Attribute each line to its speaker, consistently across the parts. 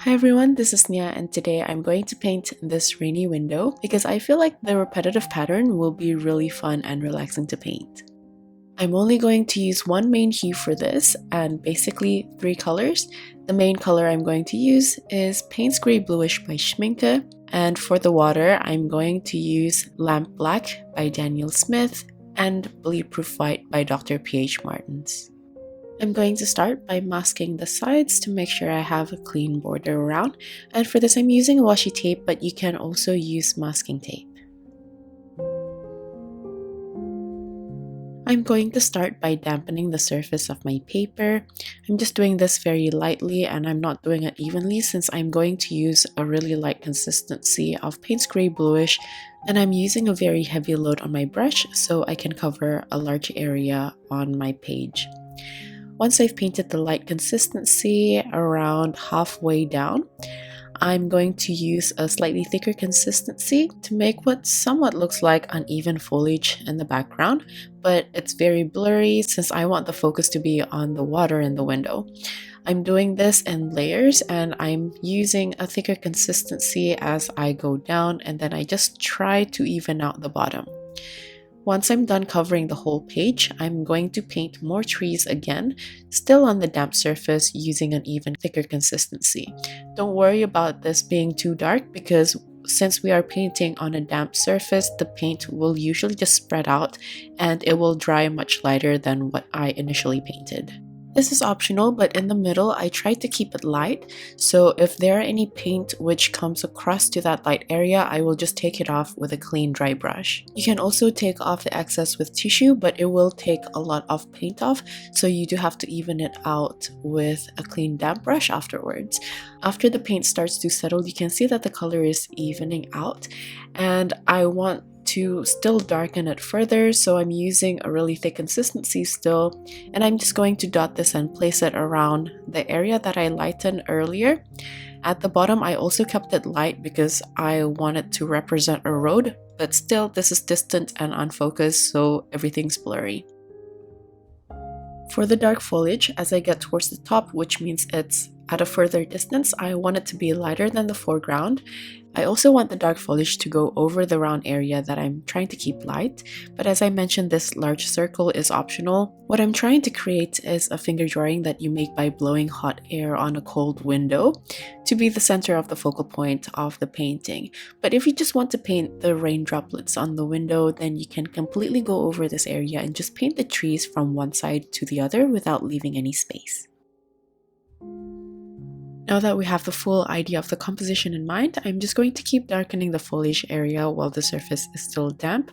Speaker 1: Hi everyone, this is Nia and today I'm going to paint this rainy window because I feel like the repetitive pattern will be really fun and relaxing to paint. I'm only going to use one main hue for this and basically three colors. The main color I'm going to use is Payne's Grey Bluish by Schmincke, and for the water I'm going to use Lamp Black by Daniel Smith and Bleed-Proof White by Dr. P.H. Martins. I'm going to start by masking the sides to make sure I have a clean border around, and for this I'm using washi tape, but you can also use masking tape. I'm going to start by dampening the surface of my paper. I'm just doing this very lightly and I'm not doing it evenly since I'm going to use a really light consistency of Payne's Grey Bluish, and I'm using a very heavy load on my brush so I can cover a large area on my page. Once I've painted the light consistency around halfway down, I'm going to use a slightly thicker consistency to make what somewhat looks like uneven foliage in the background, but it's very blurry since I want the focus to be on the water in the window. I'm doing this in layers and I'm using a thicker consistency as I go down, and then I just try to even out the bottom. Once I'm done covering the whole page, I'm going to paint more trees again, still on the damp surface using an even thicker consistency. Don't worry about this being too dark because since we are painting on a damp surface, the paint will usually just spread out and it will dry much lighter than what I initially painted. This is optional, but in the middle I try to keep it light, so if there are any paint which comes across to that light area, I will just take it off with a clean dry brush. You can also take off the excess with tissue, but it will take a lot of paint off, so you do have to even it out with a clean damp brush afterwards. After the paint starts to settle, you can see that the color is evening out, and I want to still darken it further, so I'm using a really thick consistency still, and I'm just going to dot this and place it around the area that I lightened earlier. At the bottom I also kept it light because I wanted to represent a road, but still this is distant and unfocused, so everything's blurry. For the dark foliage, as I get towards the top, which means it's at a further distance, I want it to be lighter than the foreground. I also want the dark foliage to go over the round area that I'm trying to keep light, but as I mentioned, this large circle is optional. What I'm trying to create is a finger drawing that you make by blowing hot air on a cold window to be the center of the focal point of the painting. But if you just want to paint the rain droplets on the window, then you can completely go over this area and just paint the trees from one side to the other without leaving any space. Now that we have the full idea of the composition in mind, I'm just going to keep darkening the foliage area while the surface is still damp.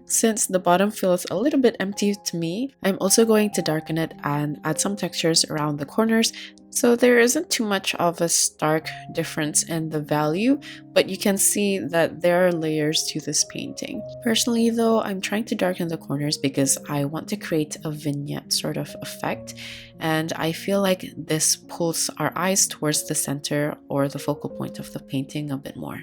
Speaker 1: Since the bottom feels a little bit empty to me, I'm also going to darken it and add some textures around the corners, so there isn't too much of a stark difference in the value, but you can see that there are layers to this painting. Personally though, I'm trying to darken the corners because I want to create a vignette sort of effect, and I feel like this pulls our eyes towards the center or the focal point of the painting a bit more.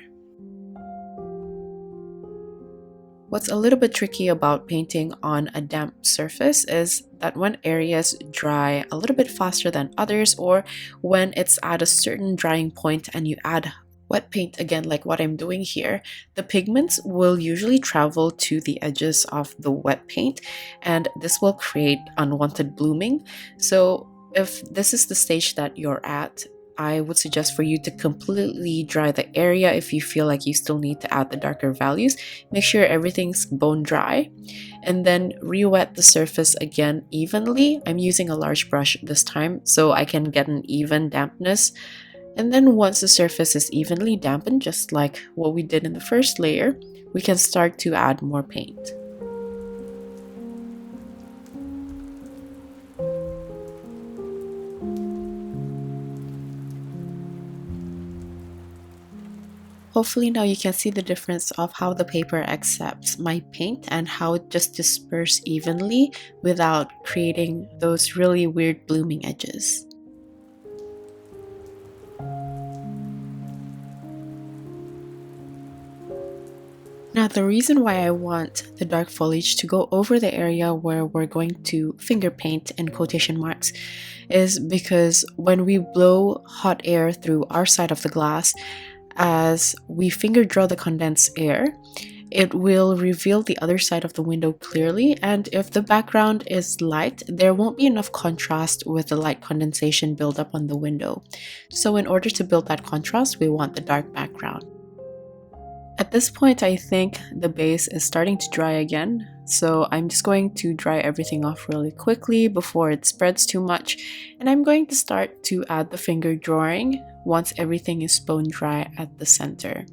Speaker 1: What's a little bit tricky about painting on a damp surface is that when areas dry a little bit faster than others, or when it's at a certain drying point and you add wet paint again like what I'm doing here, the pigments will usually travel to the edges of the wet paint and this will create unwanted blooming. So if this is the stage that you're at, I would suggest for you to completely dry the area. If you feel like you still need to add the darker values, make sure everything's bone dry and then re-wet the surface again evenly. I'm using a large brush this time so I can get an even dampness. And then once the surface is evenly dampened, just like what we did in the first layer, we can start to add more paint. Hopefully now you can see the difference of how the paper accepts my paint and how it just disperses evenly without creating those really weird blooming edges. Now, the reason why I want the dark foliage to go over the area where we're going to finger paint in quotation marks is because when we blow hot air through our side of the glass, as we finger draw the condensed air, it will reveal the other side of the window clearly, and if the background is light, there won't be enough contrast with the light condensation buildup on the window. So in order to build that contrast, we want the dark background. At this point, I think the base is starting to dry again, so I'm just going to dry everything off really quickly before it spreads too much, and I'm going to start to add the finger drawing once everything is bone dry at the center.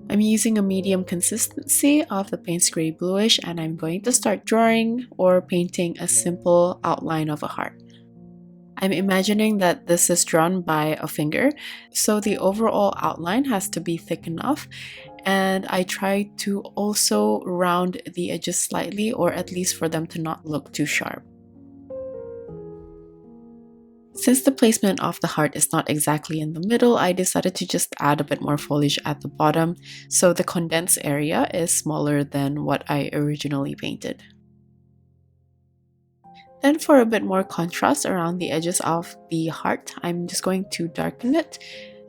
Speaker 1: I'm using a medium consistency of the Payne's Gray Bluish, and I'm going to start drawing or painting a simple outline of a heart. I'm imagining that this is drawn by a finger, so the overall outline has to be thick enough, and I try to also round the edges slightly, or at least for them to not look too sharp. Since the placement of the heart is not exactly in the middle, I decided to just add a bit more foliage at the bottom, so the condensed area is smaller than what I originally painted. Then for a bit more contrast around the edges of the heart, I'm just going to darken it.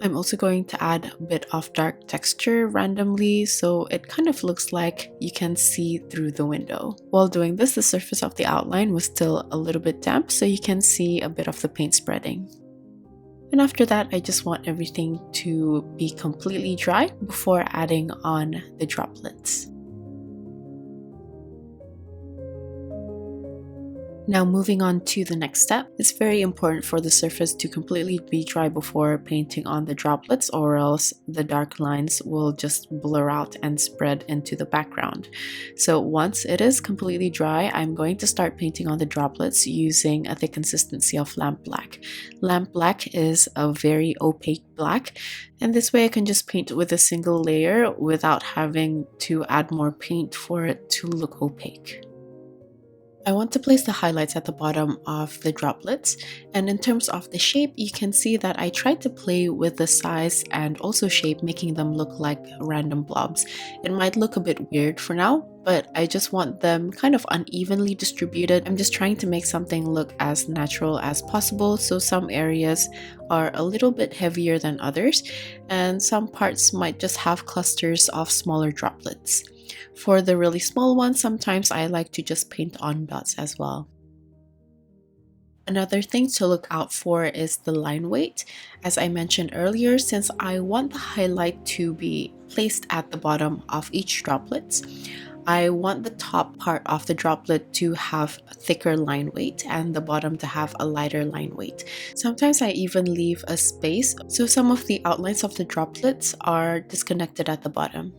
Speaker 1: I'm also going to add a bit of dark texture randomly, so it kind of looks like you can see through the window. While doing this, the surface of the outline was still a little bit damp, so you can see a bit of the paint spreading. And after that, I just want everything to be completely dry before adding on the droplets. Now moving on to the next step, it's very important for the surface to completely be dry before painting on the droplets, or else the dark lines will just blur out and spread into the background. So once it is completely dry, I'm going to start painting on the droplets using a thick consistency of lamp black. Lamp black is a very opaque black, and this way I can just paint with a single layer without having to add more paint for it to look opaque. I want to place the highlights at the bottom of the droplets, and in terms of the shape, you can see that I tried to play with the size and also shape, making them look like random blobs. It might look a bit weird for now, but I just want them kind of unevenly distributed. I'm just trying to make something look as natural as possible, so some areas are a little bit heavier than others, and some parts might just have clusters of smaller droplets. For the really small ones, sometimes I like to just paint on dots as well. Another thing to look out for is the line weight. As I mentioned earlier, since I want the highlight to be placed at the bottom of each droplet, I want the top part of the droplet to have a thicker line weight and the bottom to have a lighter line weight. Sometimes I even leave a space, so some of the outlines of the droplets are disconnected at the bottom.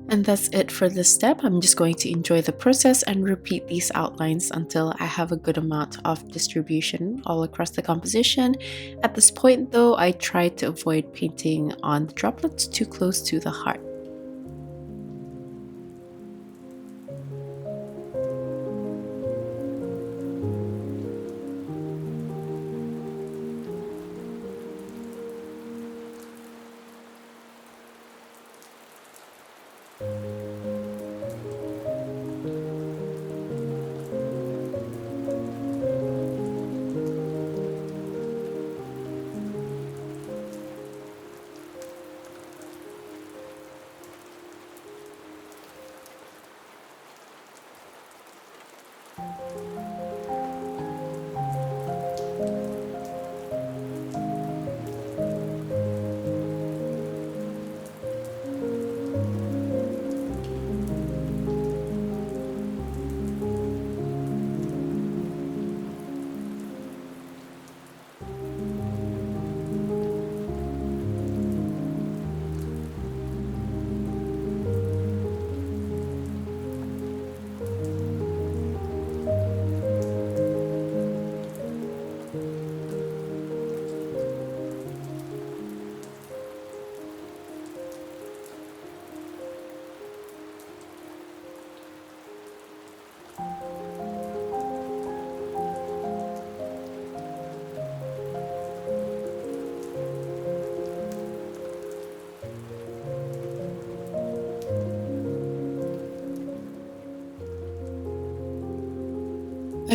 Speaker 1: And that's it for this step. I'm just going to enjoy the process and repeat these outlines until I have a good amount of distribution all across the composition. At this point though, I try to avoid painting on the droplets too close to the heart.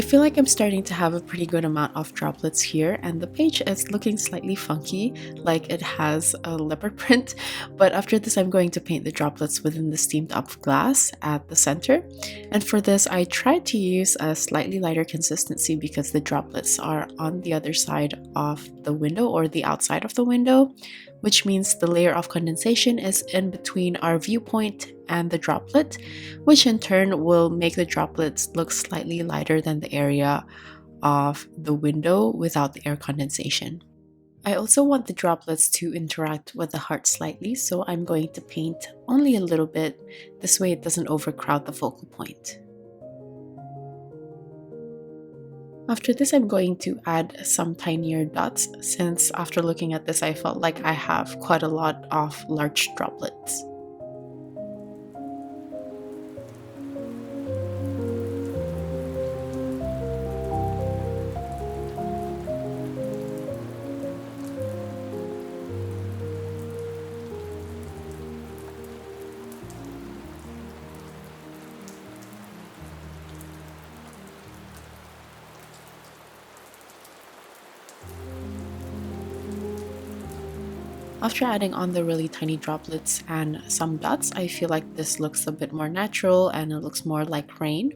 Speaker 1: I feel like I'm starting to have a pretty good amount of droplets here, and the page is looking slightly funky, like it has a leopard print, but after this I'm going to paint the droplets within the steamed up glass at the center. And for this I tried to use a slightly lighter consistency because the droplets are on the other side of the window, or the outside of the window, which means the layer of condensation is in between our viewpoint and the droplet, which in turn will make the droplets look slightly lighter than the area of the window without the air condensation. I also want the droplets to interact with the heart slightly, so I'm going to paint only a little bit, this way it doesn't overcrowd the focal point. After this, I'm going to add some tinier dots, since after looking at this I felt like I have quite a lot of large droplets. After adding on the really tiny droplets and some dots, I feel like this looks a bit more natural and it looks more like rain.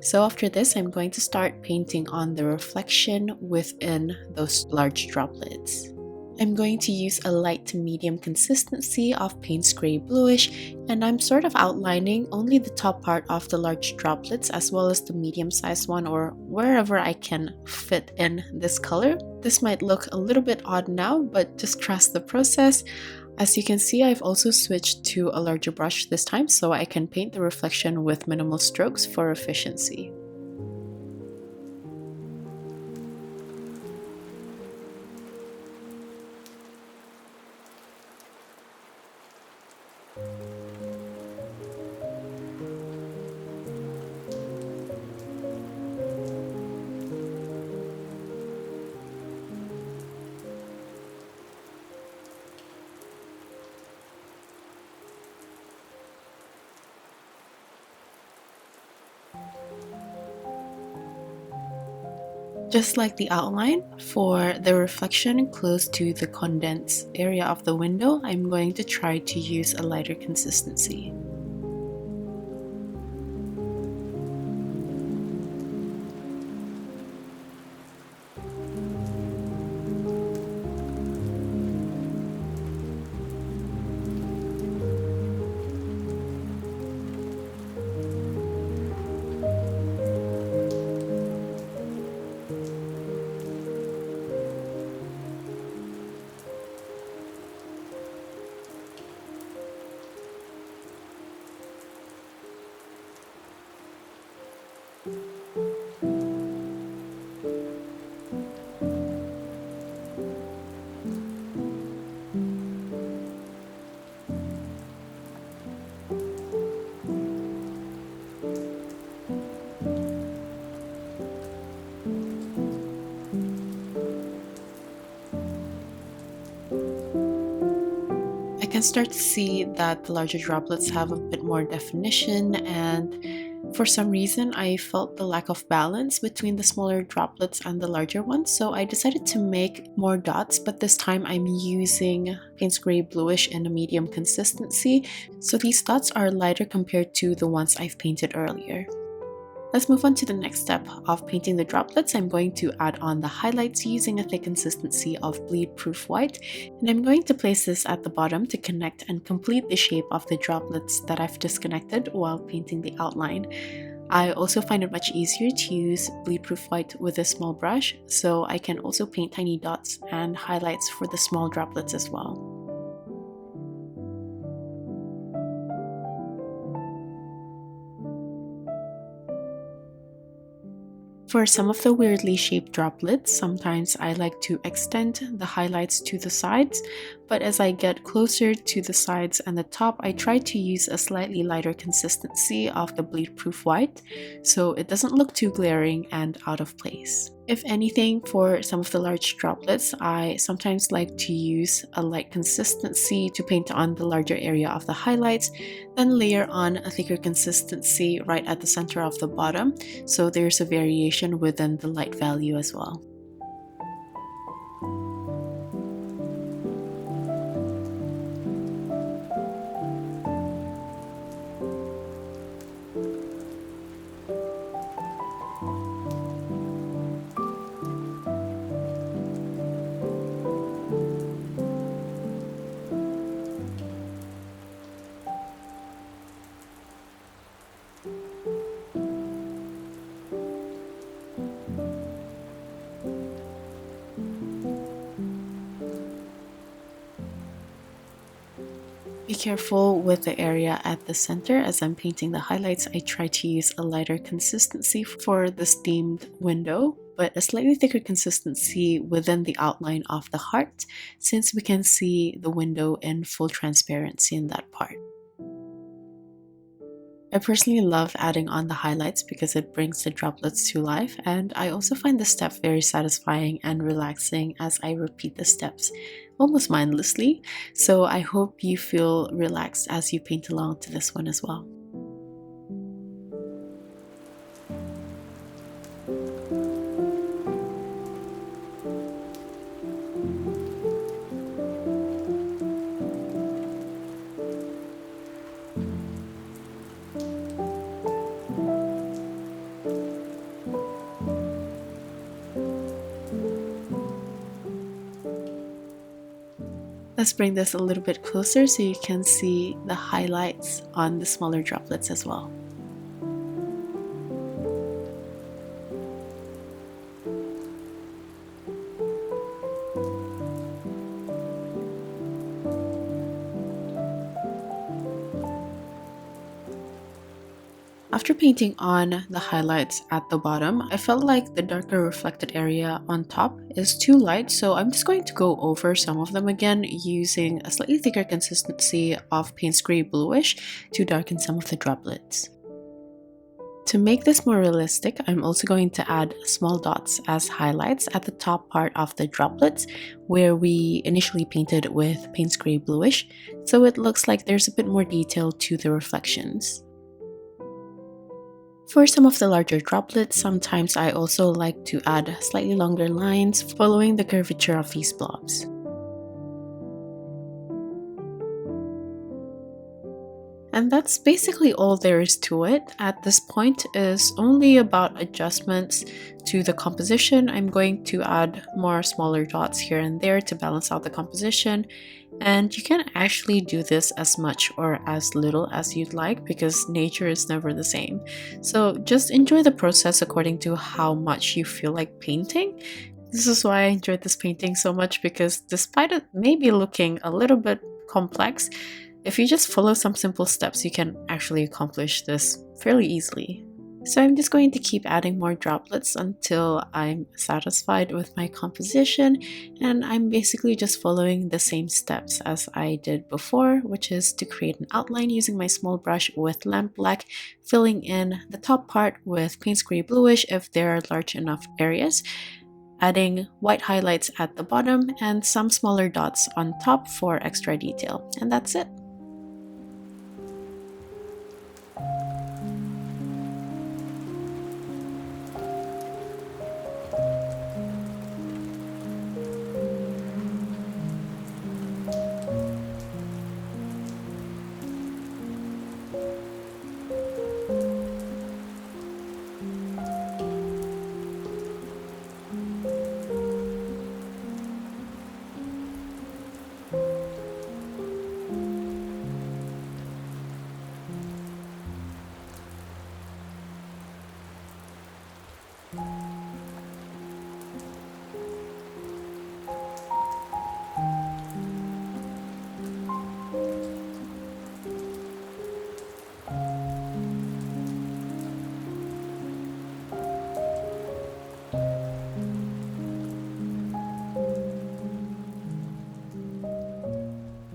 Speaker 1: So after this, I'm going to start painting on the reflection within those large droplets. I'm going to use a light to medium consistency of Payne's Gray Bluish, and I'm sort of outlining only the top part of the large droplets as well as the medium-sized one, or wherever I can fit in this color. This might look a little bit odd now, but just trust the process. As you can see, I've also switched to a larger brush this time so I can paint the reflection with minimal strokes for efficiency. Just like the outline, for the reflection close to the condensed area of the window, I'm going to try to use a lighter consistency. I can start to see that the larger droplets have a bit more definition, and for some reason I felt the lack of balance between the smaller droplets and the larger ones, so I decided to make more dots, but this time I'm using Payne's Gray Bluish in a medium consistency, so these dots are lighter compared to the ones I've painted earlier. Let's move on to the next step of painting the droplets. I'm going to add on the highlights using a thick consistency of bleed-proof white, and I'm going to place this at the bottom to connect and complete the shape of the droplets that I've disconnected while painting the outline. I also find it much easier to use bleed-proof white with a small brush, so I can also paint tiny dots and highlights for the small droplets as well. For some of the weirdly shaped droplets, sometimes I like to extend the highlights to the sides, but as I get closer to the sides and the top, I try to use a slightly lighter consistency of the bleed-proof white, so it doesn't look too glaring and out of place. If anything, for some of the large droplets, I sometimes like to use a light consistency to paint on the larger area of the highlights, then layer on a thicker consistency right at the center of the bottom, so there's a variation within the light value as well. Be careful with the area at the center. As I'm painting the highlights, I try to use a lighter consistency for the steamed window, but a slightly thicker consistency within the outline of the heart, since we can see the window in full transparency in that part. I personally love adding on the highlights because it brings the droplets to life, and I also find the step very satisfying and relaxing as I repeat the steps almost mindlessly, so I hope you feel relaxed as you paint along to this one as well. Let's bring this a little bit closer so you can see the highlights on the smaller droplets as well. After painting on the highlights at the bottom, I felt like the darker reflected area on top is too light, so I'm just going to go over some of them again using a slightly thicker consistency of Payne's Gray Bluish to darken some of the droplets. To make this more realistic, I'm also going to add small dots as highlights at the top part of the droplets where we initially painted with Payne's Gray Bluish, so it looks like there's a bit more detail to the reflections. For some of the larger droplets, sometimes I also like to add slightly longer lines following the curvature of these blobs. And that's basically all there is to it. At this point is only about adjustments to the composition. I'm going to add more smaller dots here and there to balance out the composition. And you can actually do this as much or as little as you'd like because nature is never the same. So just enjoy the process according to how much you feel like painting. This is why I enjoyed this painting so much, because despite it maybe looking a little bit complex, if you just follow some simple steps, you can actually accomplish this fairly easily. So I'm just going to keep adding more droplets until I'm satisfied with my composition, and I'm basically just following the same steps as I did before, which is to create an outline using my small brush with lamp black, filling in the top part with Payne's Gray Bluish if there are large enough areas, adding white highlights at the bottom and some smaller dots on top for extra detail, and that's it.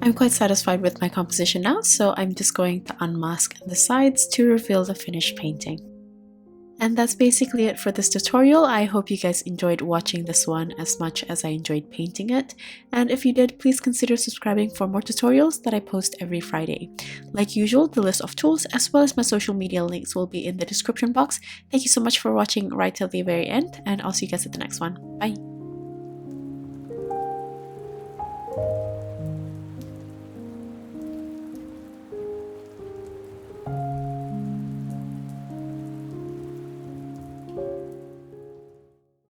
Speaker 1: I'm quite satisfied with my composition now, so I'm just going to unmask the sides to reveal the finished painting. And that's basically it for this tutorial. I hope you guys enjoyed watching this one as much as I enjoyed painting it. And if you did, please consider subscribing for more tutorials that I post every Friday. Like usual, the list of tools as well as my social media links will be in the description box. Thank you so much for watching right till the very end, and I'll see you guys at the next one. Bye!